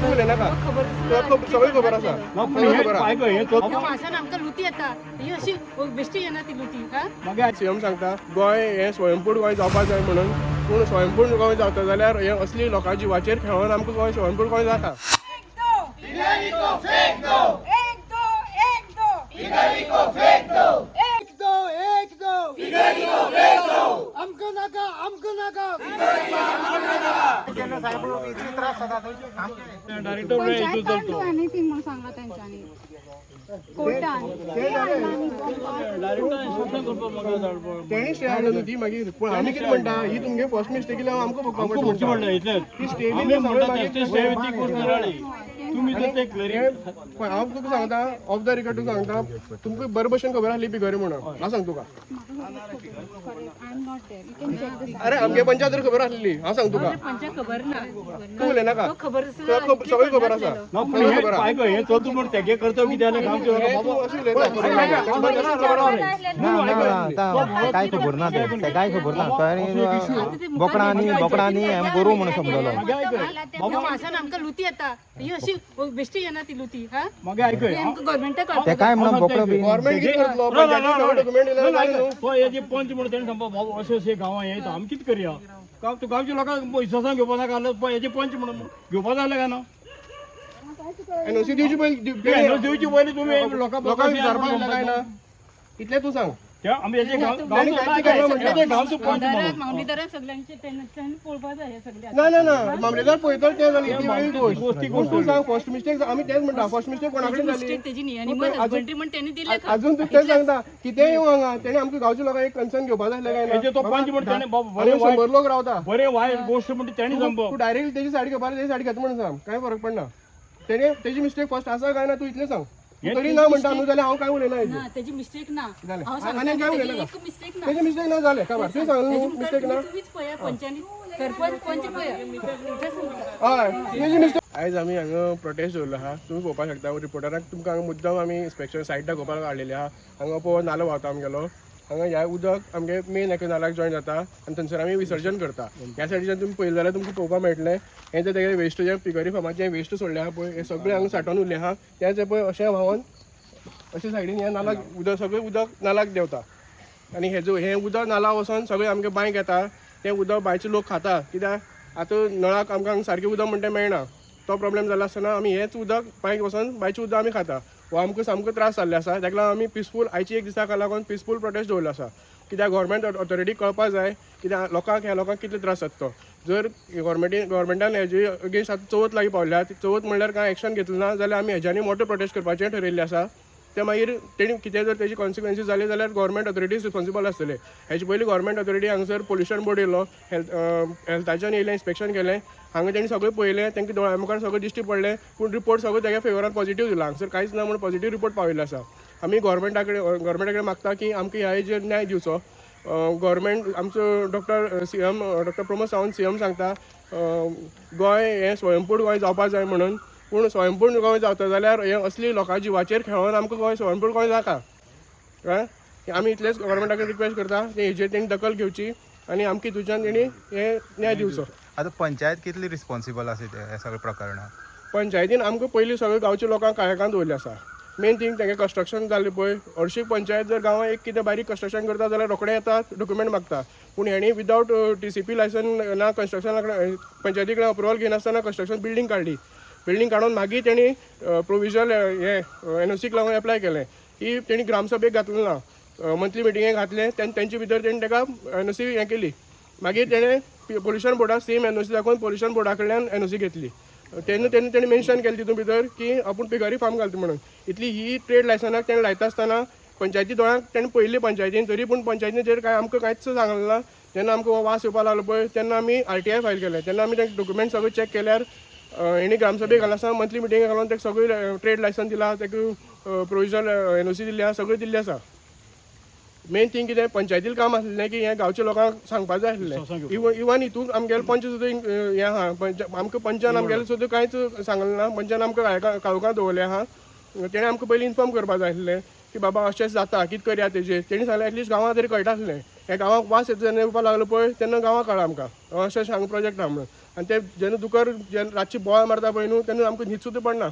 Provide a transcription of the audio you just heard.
तूं उलयनाका सगळी खबर आसा आमकां लुटी येता ही अशी बेश्टी येना ती लुटी सीएम सांगता गोंय हें स्वयंपूर्ण गोंय जावपाक जाय म्हणून पूण स्वयंपूर्ण गोंय जाता जाल्यार हें असली लोकां जिवाचेर खेळोन आमकां गोंय स्वयंपूर्ण गोंय जाता तेणी स्टे हाडलो न्हू ती मागीर पूण आमी कितें म्हणटा ही तुमगे फर्स्ट मिस्टेक केल्यार आमकां भोगपाक पडटा ती स्टे बी हांव तुका सांगता ऑफ द रिकॉर्ड तुका सांगता तुमकां बरे भशेन खबर आसली पिगरी म्हणून हांव सांग तुका अरे आमगे पंचायत खबर आसली हांव सांग तुका खबर ना तूं उलयनाका सगळी खबर आसा काय खबर ना ते काय खबर ना बोकडांनी गोरू म्हणून समजलो आमकां लुटी येता ही अशी बेश्टी येना ती लुटी गव्हर्मेंटाक ते काय म्हणून बोकडो बी गव्हर्मेंट कितें करतलो पंचायतीन डॉक्युमेंट दिलें जालें न्हू हेजे पंच म्हणून तेणें सांगपा बाबा अशें गांवां येता आमी कितें करया गांवच्या लोकांक विश्वासान घेवपा नाका हेजे पंच म्हणून घेवपा जालें काय ना एनओसी दिवची पयलीं दिवची पयलीं तुमी लोकांक विचारपाक येता काय ना इतलें तूं सांग आमी हेजे गांवचो पंच म्हणून मामलेदारान सगळ्यांचे पळोवपा जाय हे सगळे ना ना ना मामलेदार पळयतलो तें जालें ती वेगळी गोश्ट पूण तूं सांग फर्स्ट मिस्टेक आमी तेच म्हणटा फर्स्ट मिस्टेक कोणा कडेन जाली तेजी न्ही आनी गव्हर्मेंट तेणी दिले अजून तूं तेच सांगता कितें येवं हांगा तेणी आमकां गांवच्या लोकांक एक कन्सर्न घेवपा जाय काय हेजे तो पंच म्हणून तेणें ना 100 लोक रावता बरें वायट गोश्ट म्हणटा तेणी सांगप तूं डायरेक्ट तेजी सायड घेवपा तेजी सायड घेता म्हणून सांग कांय फरक पडना तेणी तेजी मिस्टेक फर्स्ट आसा काय ना तूं इतलें सांग तरी ना म्हणटा न्हू जाल्यार हांव काय उलयना हेजेर ना तेजी मिस्टेक ना जालें हांव आनी काय उलयनाका एक मिस्टेक ना तेजी मिस्टेक ना जालें काय तुवें सांगलें न्हू मिस्टेक ना तुम्हीच पळया पंचांनी सरपंच पंच पळया हय तेजी मिस्टेक आयज आमी हांगा प्रोटेस्ट दवरलो आहा तुमी पळोवपाक शकता रिपोर्टराक तुमकां हांगा मुद्दम आमी इन्स्पेक्शन सायट दाखोवपाक हाडलेले आहा हांगा पळोवन नालो व्हांवता आमगेलो हांगा ह्या उदक आमगे मेन एका नाल्याक जॉयन जाता आनी थंयसर आमी विसर्जन करता ह्या सायडीच्यान तुमी पळयलें जाल्यार तुमकां पळोवपाक मेळटलें हें जें तेगे वेस्ट जें पिगरी फार्माचें वेस्ट सोडलें आहा पळय हें सगळें हांगा सांठोवन उरलें आहा तें पळय अशें व्हांवोन अशें सायडीन ह्या नालाक उदक सगळें उदक नालाक देंवता आनी हें उदक नाला वचोन सगळें आमगे बांयक येता तें उदक बांयचे लोक खाता कित्याक आतां नळाक आमकां हांगा सारकें उदक म्हणटा मेळना तो प्रॉब्लेम जाला आसतना आमी हेंच उदक बांयक वचोन बांयचें उदक आमी खाता हो आमकां सामको त्रास जाल्ले आसा ताका लागून आमी पिसफूल आयची एक दिसाक लागून पिसफूल प्रोटेस्ट दवरलो आसा कित्याक गव्हर्मेंट ऑथॉरिटीक कळपाक जाय कित्याक ह्या लोकांक कितले त्रास जाता तो जर गव्हर्मेंटान हेजे अगेन्स्ट आतां चवथ लागीं पावल्या चवथ म्हणल्यार कांय एक्शन घेतलें ना जाल्यार आमी हेज्यांनी मोठो प्रोटेस्ट करपाचें ठरयिल्लें आसा ते मागीर तेणी कितें जर तेजी कॉन्सिक्वन्सीस जाले जाल्यार गव्हर्मेंट ऑथॉरिटीज रिस्पॉन्सिबल आसतले हेजे पयलीं गव्हर्मेंट ऑथॉरिटी हांगासर पोल्युशन बोर्ड येयलो हेल्थाच्यान येयलें इन्स्पेक्शन केलें हांगा तेणी सगळें पळयलें तांकां दोळ्या मुखार सगळें दिश्टी पडलें पूण रिपोर्ट सगळो तेगे फेवरान पॉझिटीव दिला हांगासर कांयच ना म्हणून पॉझिटीव रिपोर्ट पावयल्लो आसा आमी गव्हर्मेंटा कडेन मागता की आमकां ह्या हेजेर न्याय दिवचो गव्हर्मेंट आमचो डॉक्टर प्रमोद सावंत सीएम सांगता गोंय हें स्वयंपूर्ण गोंय जावपाक जाय म्हणून पूण स्वयंपूर्ण गोंय जाता जाल्यार हें असली लोकां जिवाचेर खेळोन आमकां गोंय स्वयंपूर्ण गोंय जाता कळ्ळें आमी इतलेंच गव्हर्मेंटा कडेन रिक्वेस्ट करता की हेजेर तेणी दखल घेवची आनी आमकां तुज्यान तेणी हें न्याय दिवचो आतां पंचायत कितली रिस्पॉन्सिबल आसा ह्या सगळ्या प्रकरणाक पंचायतीन आमकां पयलीं सगळ्या गांवच्या लोकांक कायाकान दवरलें आसा मेन थिंग तेंगे कन्स्ट्रक्शन जाल्लें पळय हरशीं पंचायत जर गांवांत एक कितें बारीक कन्स्ट्रक्शन करता जाल्यार रोखडे येतात डॉक्युमेंट मागता पूण हेणी विदावट TCP लायसन ना कन्स्ट्रक्शना पंचायती कडेन अप्रुवल घेनासतना कन्स्ट्रक्शन बिल्डींग काडून मागीर तेणी प्रोविजनल हे NOCक लागून एप्लाय केलें ही तेणी ग्रामसभेक घातलें ना मंथली मिटिंगेक घातलें तेंचे भितर तेणी ताका NOC हें केली मागीर तेणें पोल्युशन बोर्डाक सेम NOC दाखोवन पोल्युशन बोर्डा कडल्यान NOC घेतली तेणी मेन्शन केलें तितून भितर की आपूण पिगरी फार्म घालता म्हणून इतली ही ट्रेड लायसनाक तेणें लायता आसतना पंचायती दोळ्यांक तेणें पयलीं पंचायतीन तरी पूण पंचायतीचेर कांय आमकां कांयच सांगलें ना जेन्ना आमकां वास येवपाक लागलो पळय तेन्ना आमी RTI फायल केलें तेन्ना आमी तें डॉक्युमेंट सगळें चॅक केल्यार हेणी ग्रामसभेक घालना आसतना मंथली मिटिंगेक घालून तेका सगळी ट्रेड लायसन दिला तेका प्रोविजनल NOC दिल्ली आसा सगळें दिल्लें आसा मेन थिंग कितें पंचायतील काम आसलें की हें गांवच्या लोकांक सांगपाक जाय आसलें इवन हितून आमगेले पंच सुद्दां हें आहा आमकां पंचान आमगेलें सुद्दां कांयच सांगलें ना पंचान आमकां काळोखां दवरलें आहा तेणें आमकां पयलीं इन्फॉर्म करपाक जाय आसलें की बाबा अशेंच जाता कितें करया तेजेर तेणी सांगलें एटलिस्ट गांवां तरी कळटा आसलें हें गांवांक वास येता जेन्ना येवपाक लागलो पळय तेन्ना गांवां कळ्ळां आमकां अशें सांग प्रोजेक्ट आहा म्हणून आनी ते जेन्ना दुकर जेन्ना रातची बोवाळ मारता पळय न्हू तेन्ना आमकां न्हीद सुद्दां पडना